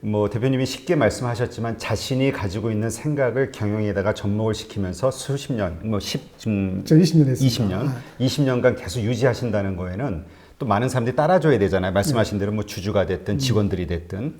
뭐 대표님이 쉽게 말씀하셨지만 자신이 가지고 있는 생각을 경영에다가 접목을 시키면서 수십 년, 뭐 20년 했습니다. 20년간 계속 유지하신다는 거에는 또 많은 사람들이 따라줘야 되잖아요. 말씀하신 대로 뭐 주주가 됐든 직원들이 됐든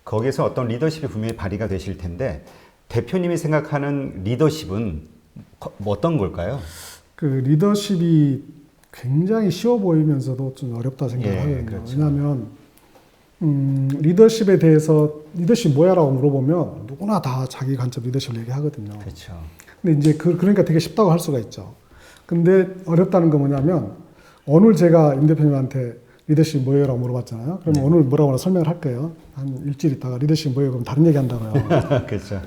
거기에서 어떤 리더십이 분명히 발휘가 되실 텐데 대표님이 생각하는 리더십은 뭐 어떤 걸까요? 그 리더십이 굉장히 쉬워 보이면서도 좀 어렵다 생각하거든요. 그렇죠. 왜냐하면 리더십에 대해서 리더십 뭐야라고 물어보면 누구나 다 자기 관점 리더십을 얘기하거든요. 그렇죠. 근데 이제 그러니까 되게 쉽다고 할 수가 있죠. 근데 어렵다는 건 뭐냐면 오늘 제가 임 대표님한테 리더십 뭐예요라고 물어봤잖아요. 그러면 오늘 뭐라고 설명을 할 거예요. 한 일주일 있다가 리더십 뭐예요? 그럼 다른 얘기 한다고요. 그렇죠.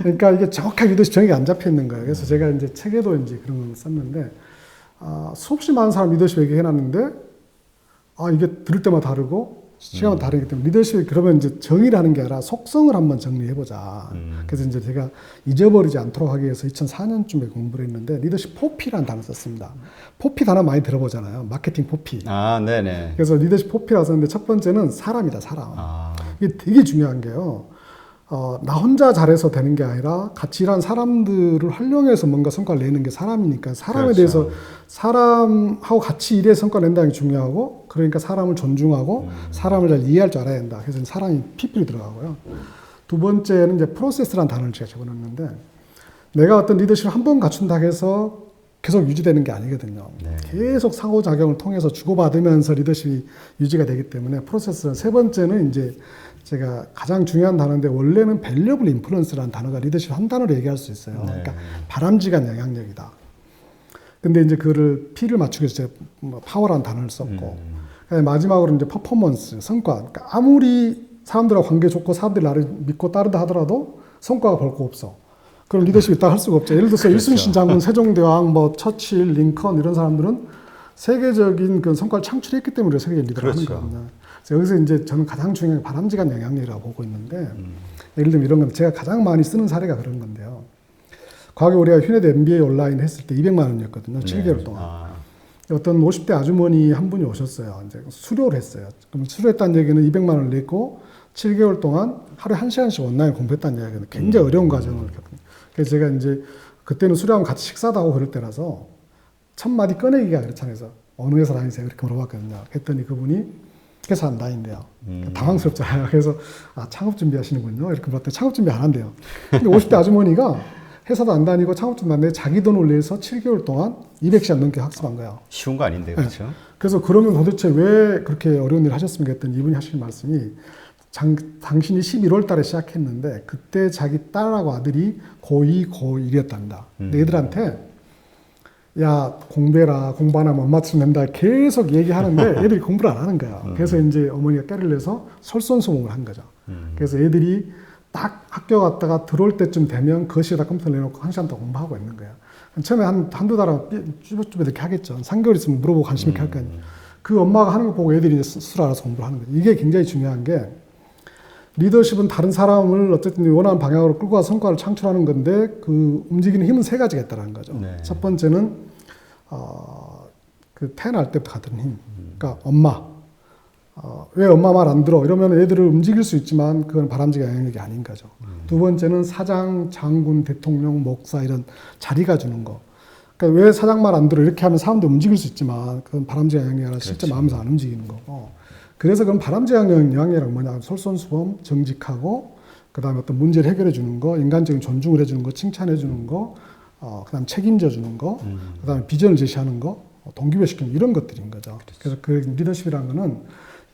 그러니까 이게 정확하게 리더십 정의가 안 잡혀 있는 거예요. 그래서 제가 이제 책에도 이제 그런 걸 썼는데 수없이 많은 사람 리더십 얘기해 놨는데 이게 들을 때마다 다르고 시간마다 다르기 때문에 리더십이 그러면 이제 정의를 하는 게 아니라 속성을 한번 정리해 보자. 그래서 이제 제가 잊어버리지 않도록 하기 위해서 2004년쯤에 공부를 했는데 리더십 4P라는 단어 썼습니다. 4P 단어 많이 들어보잖아요. 마케팅 4P. 네네. 그래서 리더십 4P라고 썼는데 첫 번째는 사람이다, 사람. 이게 되게 중요한 게요. 나 혼자 잘해서 되는 게 아니라 같이 일하는 사람들을 활용해서 뭔가 성과를 내는 게 사람이니까 사람에 그렇죠. 대해서 사람하고 같이 일해서 성과 낸다는 게 중요하고 그러니까 사람을 존중하고 사람을 잘 이해할 줄 알아야 된다. 그래서 사람이 PP로 들어가고요. 두 번째는 이제 프로세스라는 단어를 제가 적어놨는데 내가 어떤 리더십을 한 번 갖춘다 해서 계속 유지되는 게 아니거든요. 네. 계속 상호작용을 통해서 주고받으면서 리더십이 유지가 되기 때문에 프로세스는 세 번째는 이제 제가 가장 중요한 단어인데 원래는 valuable influence라는 단어가 리더십 한 단어로 얘기할 수 있어요. 네. 그러니까 바람직한 영향력이다. 근데 이제 그를 P를 맞추기 위해서 제가 뭐 파워라는 단어를 썼고 마지막으로 이제 퍼포먼스, 성과. 그러니까 아무리 사람들하고 관계 좋고 사람들이 나를 믿고 따르다 하더라도 성과가 볼 거 없어. 그럼 리더십이 있다 할 수가 없죠. 예를 들어서 그렇죠. 일순신 장군, 세종대왕, 뭐 처칠, 링컨 이런 사람들은 세계적인 그 성과를 창출했기 때문에 세계 리더를 하는 그렇죠. 거거든요. 여기서 이제 저는 가장 중요한 바람직한 영향력이라고 보고 있는데 예를 들면 이런 건 제가 가장 많이 쓰는 사례가 그런 건데요. 과거에 우리가 휴네드 MBA 온라인 했을 때 200만 원이었거든요. 7개월 동안. 어떤 50대 아주머니 한 분이 오셨어요. 이제 수료를 했어요. 그럼 수료했다는 얘기는 200만 원을 냈고 7개월 동안 하루에 1시간씩 온라인 공부했다는 이야기는 굉장히 어려운 과정을 겪거든요. 그래서 제가 이제 그때는 수료하면 같이 식사도 하고 그럴 때라서 첫 마디 꺼내기가 그렇잖아요. 그래서 어느 회사 다니세요? 이렇게 물어봤거든요. 그랬더니 그분이 회사 안 다닌대요. 당황스럽잖아요. 그래서 창업 준비하시는군요. 이렇게 물었더니 창업 준비 안 한대요. 근데 50대 아주머니가 회사도 안 다니고 창업 준비 안 돼 자기 돈을 내서 7개월 동안 200시간 넘게 학습한 거예요. 쉬운 거 아닌데 그렇죠? 네. 그래서 그러면 도대체 왜 그렇게 어려운 일을 하셨습니까? 했더니 이분이 하시는 말씀이 당신이 11월 달에 시작했는데 그때 자기 딸하고 아들이 고2, 고1이었답니다. 근데 애들한테 야 공부해라, 공부 안 하면 엄마 좀 낸다 계속 얘기하는데 애들이 공부를 안 하는 거야. 그래서 이제 어머니가 깨를 내서 솔선수범을 한 거죠. 그래서 애들이 딱 학교 갔다가 들어올 때쯤 되면 거실에다 컴퓨터 내놓고 1시간 동안 공부하고 있는 거야. 처음에 한두 달은 쭈뼛쭈뼛 이렇게 하겠죠. 3개월 있으면 물어보고 관심 있게 할 거 아니에요. 그 엄마가 하는 거 보고 애들이 이제 스스로 알아서 공부를 하는 거죠. 이게 굉장히 중요한 게 리더십은 다른 사람을 어쨌든 원하는 방향으로 끌고 가서 성과를 창출하는 건데 그 움직이는 힘은 세 가지가 있다는 거죠. 네. 첫 번째는 그 태어날 때부터 가던 힘. 그러니까 엄마. 왜 엄마 말 안 들어? 이러면 애들을 움직일 수 있지만 그건 바람직한 영향력이 아닌 거죠. 두 번째는 사장, 장군, 대통령, 목사 이런 자리가 주는 거. 그러니까 왜 사장 말 안 들어? 이렇게 하면 사람들 움직일 수 있지만 그건 바람직한 영향력이 아니라 실제 그렇죠. 마음에서 안 움직이는 거고. 그래서 그럼 바람직한 영향력이란 뭐냐? 솔선수범, 정직하고 그다음에 어떤 문제를 해결해 주는 거, 인간적인 존중을 해주는 거, 칭찬해 주는 거, 그다음 책임져 주는 거, 그다음에 비전을 제시하는 거, 동기부여시키는 이런 것들인 거죠. 그래서 그 리더십이라는 거는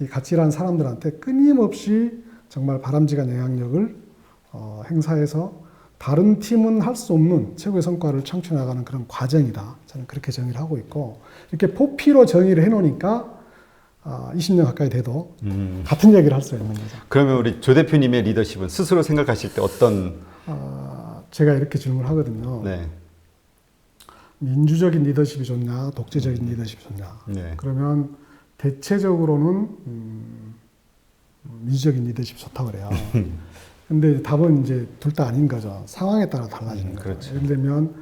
이 같이 일하는 사람들한테 끊임없이 정말 바람직한 영향력을 행사해서 다른 팀은 할 수 없는 최고의 성과를 창출해 나가는 그런 과정이다. 저는 그렇게 정의를 하고 있고 이렇게 4P로 정의를 해놓으니까 20년 가까이 돼도 같은 얘기를 할 수 있는 거죠. 그러면 우리 조 대표님의 리더십은 스스로 생각하실 때 어떤? 제가 이렇게 질문을 하거든요. 네. 민주적인 리더십이 좋냐, 독재적인 리더십이 좋냐. 네. 그러면 대체적으로는 민주적인 리더십이 좋다고 그래요. 근데 답은 이제 둘 다 아닌 거죠. 상황에 따라 달라지는 거죠. 그렇죠. 예를 들면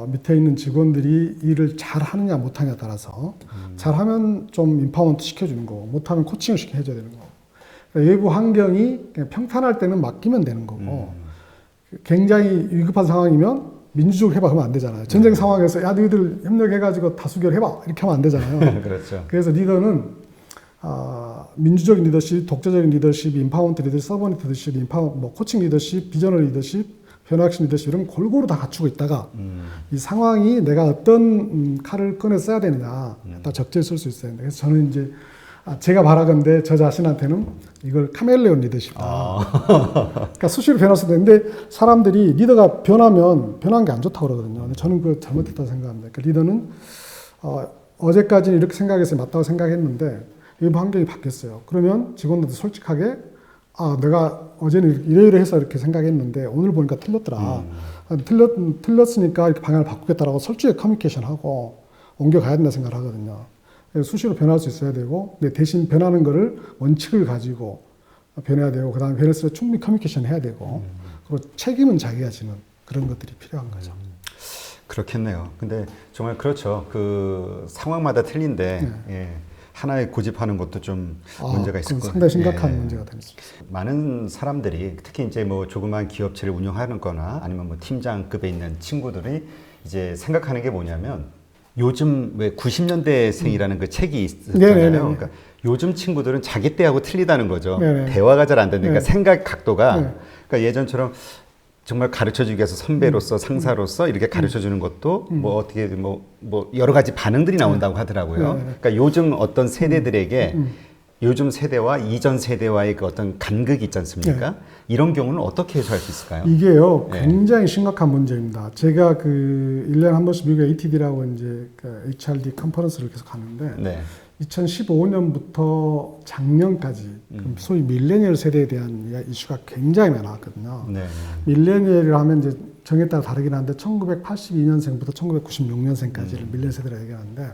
밑에 있는 직원들이 일을 잘 하느냐 못 하느냐에 따라서 잘하면 좀 임파워먼트 시켜주는 거고 못하면 코칭을 해줘야 되는 거고 외부 환경이 그냥 평탄할 때는 맡기면 되는 거고 굉장히 위급한 상황이면 민주적으로 해봐 하면 안 되잖아요. 전쟁 상황에서 야 너희들 협력해가지고 다수결 해봐 이렇게 하면 안 되잖아요. 그렇죠. 그래서 리더는 민주적인 리더십, 독자적인 리더십, 임파워먼트 리더십, 서버니트 리더십, 코칭 리더십, 비저널 리더십, 변화혁신 리더십 이런 골고루 다 갖추고 있다가 이 상황이 내가 어떤 칼을 꺼내 써야 되느냐 다 적절히 쓸 수 있어야 되는데 그래서 저는 이제 제가 바라건대 저 자신한테는 이걸 카멜레온 리더십이다. 그러니까 수시로 변할 수도 있는데 사람들이 리더가 변하면 변한 게 안 좋다고 그러거든요. 근데 저는 그거 잘못했다고 생각합니다. 그러니까 리더는 어제까지는 이렇게 생각해서 맞다고 생각했는데 이 환경이 바뀌었어요. 그러면 직원들도 솔직하게 내가 어제는 이래서 이렇게 생각했는데 오늘 보니까 틀렸더라. 틀렸으니까 이렇게 방향을 바꾸겠다라고 솔직하게 커뮤니케이션하고 옮겨가야 된다 생각을 하거든요. 수시로 변할 수 있어야 되고 근데 대신 변하는 거를 원칙을 가지고 변해야 되고 그 다음에 변했을 때 충분히 커뮤니케이션 해야 되고 그리고 책임은 자기가 지는 그런 것들이 필요한 거죠. 그렇겠네요. 근데 정말 그렇죠. 그 상황마다 틀린데 예. 하나에 고집하는 것도 좀 문제가 있을 거예요. 상당히 심각한 문제가 될 수 있어요. 많은 사람들이 특히 이제 뭐 조그만 기업체를 운영하는 거나 아니면 뭐 팀장급에 있는 친구들이 이제 생각하는 게 뭐냐면 요즘 왜 90년대생이라는 그 책이 있었잖아요. 그러니까 요즘 친구들은 자기 때하고 틀리다는 거죠. 네네. 대화가 잘 안 되니까 생각 각도가 그러니까 예전처럼 정말 가르쳐주기 위해서 선배로서 상사로서 이렇게 가르쳐주는 것도 뭐 어떻게 뭐 여러 가지 반응들이 나온다고 하더라고요. 그러니까 요즘 어떤 세대들에게 요즘 세대와 이전 세대와의 그 어떤 간극이 있지 않습니까? 이런 경우는 어떻게 해소할 수 있을까요? 이게요, 굉장히 심각한 문제입니다. 제가 그 1년에 한 번씩 미국 ATD라고 이제 그 HRD 컨퍼런스를 계속 가는데 2015년부터 작년까지 소위 밀레니얼 세대에 대한 이슈가 굉장히 많았거든요. 밀레니얼이라 하면 이제 정에 따라 다르긴 한데 1982년생부터 1996년생까지를 밀레니얼 세대라 얘기하는데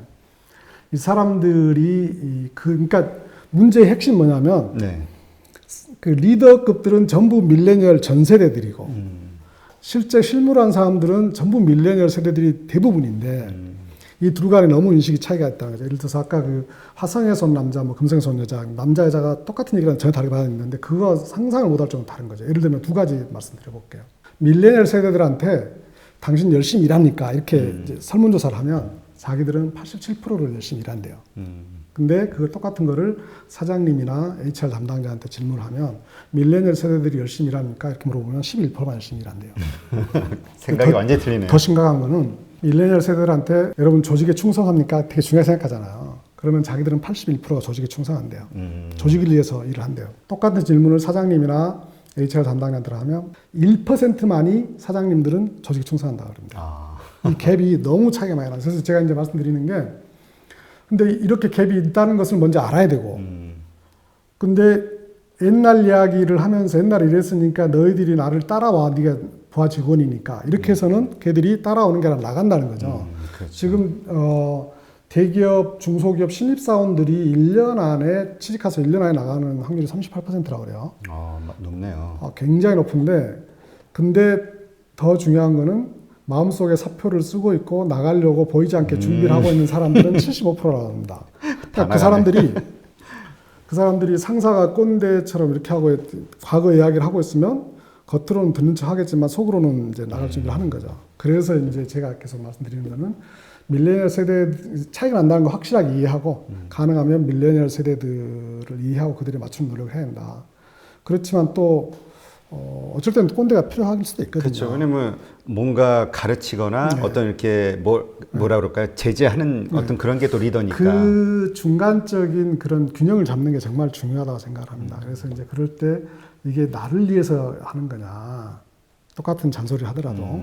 이 사람들이 그러니까 문제의 핵심 뭐냐면 그 리더급들은 전부 밀레니얼 전 세대들이고 실제 실무를 한 사람들은 전부 밀레니얼 세대들이 대부분인데 이 둘 간에 너무 인식이 차이가 있다는 거죠. 예를 들어서 아까 그 화성에서 온 남자, 뭐 금성에서 온 여자, 남자 여자가 똑같은 얘기랑 전혀 다르게 받았는데 그거 상상을 못할 정도로 다른 거죠. 예를 들면 두 가지 말씀드려볼게요. 밀레니얼 세대들한테 당신 열심히 일합니까? 이렇게 이제 설문조사를 하면 자기들은 87%를 열심히 일한대요. 근데 그 똑같은 거를 사장님이나 HR 담당자한테 질문을 하면 밀레니얼 세대들이 열심히 일합니까? 이렇게 물어보면 11%만 열심히 일한대요. 생각이 완전히 틀리네요. 더 심각한 거는 밀레니얼 세대들한테 여러분 조직에 충성합니까? 되게 중요하게 생각하잖아요. 그러면 자기들은 81%가 조직에 충성한대요. 조직을 위해서 일을 한대요. 똑같은 질문을 사장님이나 HR 담당자한테 하면 1%만이 사장님들은 조직에 충성한다고 그럽니다. 이 갭이 너무 차이가 많이 나요. 그래서 제가 이제 말씀드리는 게 근데 이렇게 갭이 있다는 것을 먼저 알아야 되고 근데 옛날 이야기를 하면서 옛날에 이랬으니까 너희들이 나를 따라와 네가 부하 직원이니까 이렇게 해서는 걔들이 따라오는 게 아니라 나간다는 거죠. 그렇죠. 지금 대기업, 중소기업 신입사원들이 1년 안에 취직해서 1년 안에 나가는 확률이 38%라고 그래요. 높네요. 굉장히 높은데 근데 더 중요한 거는 마음속에 사표를 쓰고 있고 나가려고 보이지 않게 준비를 하고 있는 사람들은 75%라고 합니다. 그러니까 그 사람들이 상사가 꼰대처럼 이렇게 하고 과거 이야기를 하고 있으면 겉으로는 듣는 척 하겠지만 속으로는 이제 나갈 준비를 하는 거죠. 그래서 이제 제가 계속 말씀드리는 거는 밀레니얼 세대 차이가 난다는 거 확실하게 이해하고 가능하면 밀레니얼 세대들을 이해하고 그들에 맞추는 노력을 해야 된다. 그렇지만 또 어쩔 때는 꼰대가 필요할 수도 있거든요. 그렇죠. 왜냐면 뭔가 가르치거나 어떤 이렇게 뭐라 그럴까요? 제재하는 어떤 그런 게 또 리더니까. 그 중간적인 그런 균형을 잡는 게 정말 중요하다고 생각을 합니다. 그래서 이제 그럴 때 이게 나를 위해서 하는 거냐. 똑같은 잔소리를 하더라도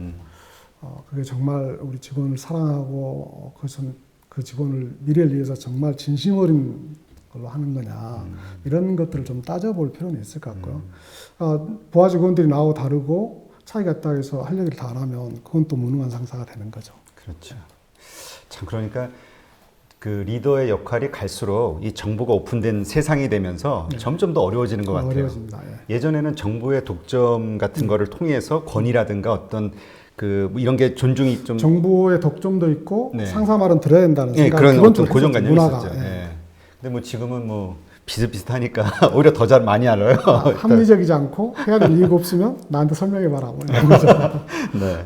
그게 정말 우리 직원을 사랑하고 그것은 그 직원을 미래를 위해서 정말 진심 어린 걸로 하는 거냐. 이런 것들을 좀 따져볼 필요는 있을 것 같고요. 부하 직원들이 나하고 다르고 차이가 있다 해서 할 얘기를 다 안 하면 그건 또 무능한 상사가 되는 거죠. 그렇죠. 참 그러니까 그 리더의 역할이 갈수록 이 정보가 오픈된 세상이 되면서 점점 더 어려워지는 것 같아요. 어려워집니다. 예전에는 정보의 독점 같은 거를 통해서 권위라든가 어떤 그 이런 게 존중이 좀 정보의 독점도 있고 상사 말은 들어야 된다는 생각 그런 기본적으로 고정관념이 문화가. 있었죠. 근데 뭐 지금은 뭐 비슷비슷하니까 오히려 더 잘 많이 알아요. 합리적이지 않고 해야 될 이유가 없으면 나한테 설명해봐라. 뭐 이런 거죠. 네.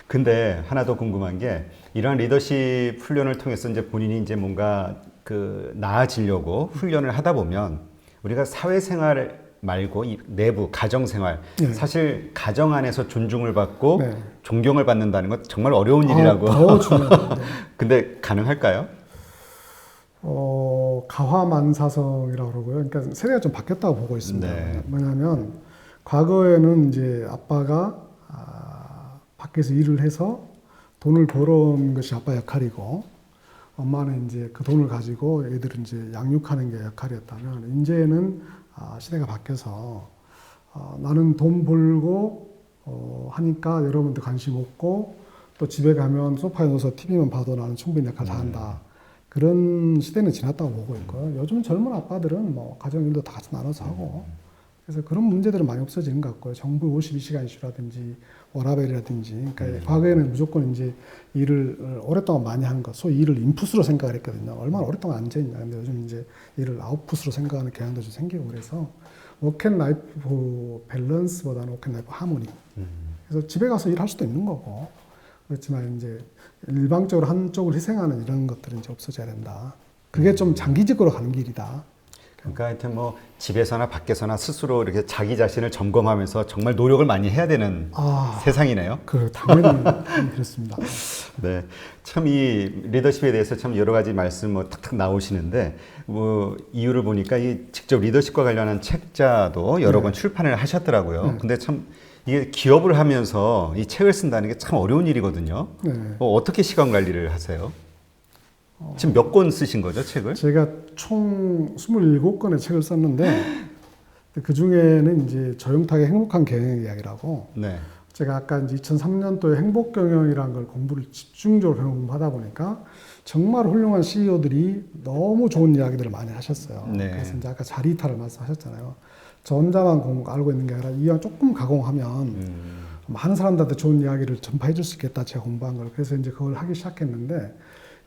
근데 하나 더 궁금한 게 이러한 리더십 훈련을 통해서 이제 본인이 이제 뭔가 그 나아지려고 훈련을 하다 보면 우리가 사회생활 말고 이 내부 가정생활 네. 사실 가정 안에서 존중을 받고 네. 존경을 받는다는 건 정말 어려운 일이라고. 더 중요해요. 네. 근데 가능할까요? 가화만사성이라고 그러고요. 그러니까 세대가 좀 바뀌었다고 보고 있습니다. 네. 뭐냐면 과거에는 이제 아빠가 밖에서 일을 해서 돈을 벌어온 것이 아빠 역할이고 엄마는 이제 그 돈을 가지고 애들은 이제 양육하는 게 역할이었다면 이제는 시대가 바뀌어서 나는 돈 벌고 하니까 여러분들 관심 없고 또 집에 가면 소파에 누워서 TV만 봐도 나는 충분히 역할 다 한다. 그런 시대는 지났다고 보고 있고요. 요즘 젊은 아빠들은 뭐 가정 일도 다 같이 나눠서 하고 그래서 그런 문제들은 많이 없어지는 것 같고요. 정부 52시간 이슈라든지 워라밸이라든지 그러니까 과거에는 무조건 이제 일을 오랫동안 많이 하는 것, 소위 일을 인풋으로 생각을 했거든요. 얼마나 오랫동안 앉아있냐. 근데 요즘 이제 일을 아웃풋으로 생각하는 경향도 좀 생기고 그래서 워크앤라이프 밸런스보다는 워크앤라이프 하모니. 그래서 집에 가서 일할 수도 있는 거고 그렇지만 이제 일방적으로 한쪽을 희생하는 이런 것들은 이제 없어져야 된다. 그게 좀 장기적으로 가는 길이다. 그러니까 하여튼 뭐 집에서나 밖에서나 스스로 이렇게 자기 자신을 점검하면서 정말 노력을 많이 해야 되는 세상이네요. 당연히 그렇습니다. 네, 참 이 리더십에 대해서 참 여러 가지 말씀 뭐 탁탁 나오시는데 뭐 이유를 보니까 이 직접 리더십과 관련한 책자도 여러 권 출판을 하셨더라고요. 근데 참 이게 기업을 하면서 이 책을 쓴다는 게 참 어려운 일이거든요. 네. 어떻게 시간 관리를 하세요? 지금 몇 권 쓰신 거죠, 책을? 제가 총 27권의 책을 썼는데 그 중에는 이제 조영탁의 행복한 경영 이야기라고 네. 제가 아까 이제 2003년도에 행복 경영이라는 걸 공부를 집중적으로 공부하다 보니까 정말 훌륭한 CEO들이 너무 좋은 이야기들을 많이 하셨어요. 네. 그래서 이제 아까 자리이탈을 말씀하셨잖아요. 저 혼자만 알고 있는 게 아니라 이왕 조금 가공하면 많은 사람들한테 좋은 이야기를 전파해 줄 수 있겠다. 제가 공부한 걸. 그래서 이제 그걸 하기 시작했는데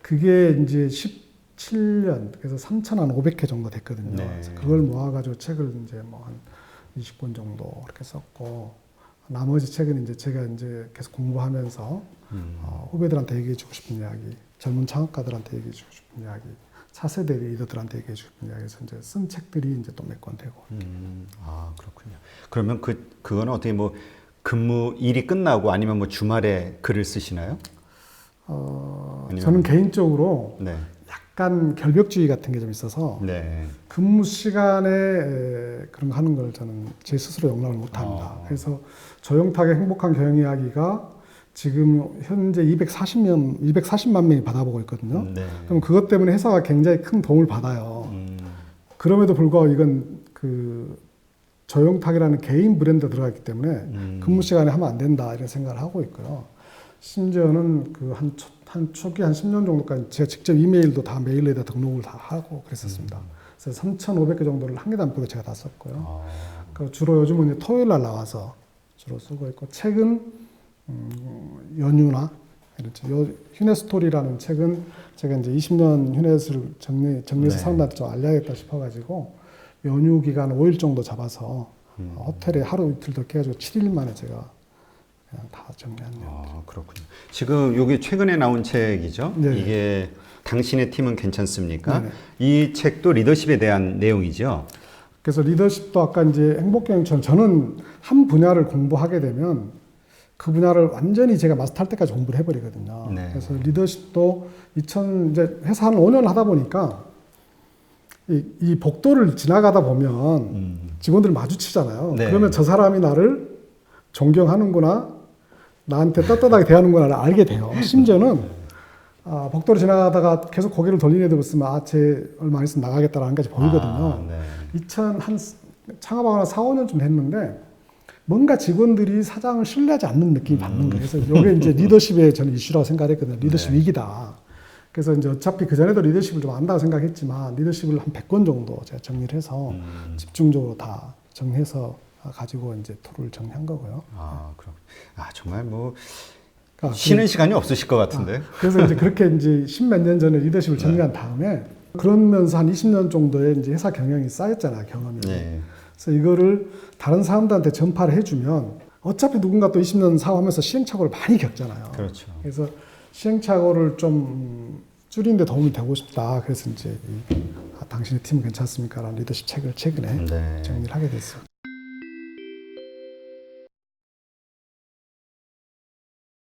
그게 이제 17년, 그래서 3,500회 정도 됐거든요. 네. 그래서 그걸 모아가지고 책을 이제 뭐 한 20권 정도 이렇게 썼고, 나머지 책은 이제 제가 이제 계속 공부하면서 후배들한테 얘기해주고 싶은 이야기, 젊은 창업가들한테 얘기해주고 싶은 이야기, 차세대 리더들한테 얘기해주고 싶은 이야기에서 이제 쓴 책들이 이제 또 몇 권 되고. 그렇군요. 그러면 그거는 어떻게 뭐 근무 일이 끝나고 아니면 뭐 주말에 글을 쓰시나요? 저는 개인적으로 네. 약간 결벽주의 같은 게 좀 있어서 네. 근무 시간에 그런 거 하는 걸 저는 제 스스로 용납을 못 합니다. 그래서 조영탁의 행복한 경영 이야기가 지금 현재 240만 명이 받아보고 있거든요. 네. 그럼 그것 때문에 회사가 굉장히 큰 도움을 받아요. 그럼에도 불구하고 이건 그 조영탁이라는 개인 브랜드가 들어갔기 때문에 근무 시간에 하면 안 된다 이런 생각을 하고 있고요. 심지어는 그 한 초기 한 10년 정도까지 제가 직접 이메일도 다 메일에다 등록을 다 하고 그랬었습니다. 그래서 3,500개 정도를 한 개도 안 빼고 제가 다 썼고요. 그 주로 요즘은 이제 토요일 날 나와서 주로 쓰고 있고 책은 연휴나 휴넷 스토리라는 책은 제가 이제 20년 휴넷을 정리해서 사람들한테 좀 알려야겠다 싶어가지고 연휴 기간 5일 정도 잡아서 호텔에 하루 이틀 더 깨가지고 7일 만에 제가 그냥 다 정리했네요. 그렇군요. 지금 여기 최근에 나온 책이죠? 네. 이게 당신의 팀은 괜찮습니까? 네네. 이 책도 리더십에 대한 내용이죠? 그래서 리더십도 아까 이제 행복경영처럼 저는 한 분야를 공부하게 되면 그 분야를 완전히 제가 마스터할 때까지 공부를 해버리거든요. 네. 그래서 리더십도 이제 회사 한 5년 하다 보니까 이 복도를 지나가다 보면 직원들 마주치잖아요. 네. 그러면 저 사람이 나를 존경하는구나, 나한테 떳떳하게 대하는구나를 알게 돼요. 심지어는 복도를 지나가다가 계속 고개를 돌리는 애들 있으면 쟤 얼마 있으면 나가겠다라는 것까지 보이거든요. 네. 창업하고 한 4, 5년쯤 됐는데 뭔가 직원들이 사장을 신뢰하지 않는 느낌이 받는 거예요. 그래서 이게 이제 리더십의 저는 이슈라고 생각했거든요. 리더십 네. 위기다. 그래서 이제 어차피 그전에도 리더십을 좀 안다고 생각했지만 리더십을 한 100권 정도 제가 정리를 해서 집중적으로 다 정리해서 가지고 이제 토를 정리한 거고요. 그럼. 정말 뭐 그러니까 쉬는 시간이 없으실 것 같은데. 그래서 이제 그렇게 이제 10몇 년 전에 리더십을 정리한 다음에 그러면서 한 20년 정도의 이제 회사 경영이 쌓였잖아요, 경험이. 네. 그래서 이거를 다른 사람들한테 전파를 해주면 어차피 누군가 또 20년 사업하면서 시행착오를 많이 겪잖아요. 그렇죠. 그래서 시행착오를 좀 줄이는데 도움이 되고 싶다. 그래서 이제 당신의 팀은 괜찮습니까? 라는 리더십 책을 최근에 네. 정리를 하게 됐어요.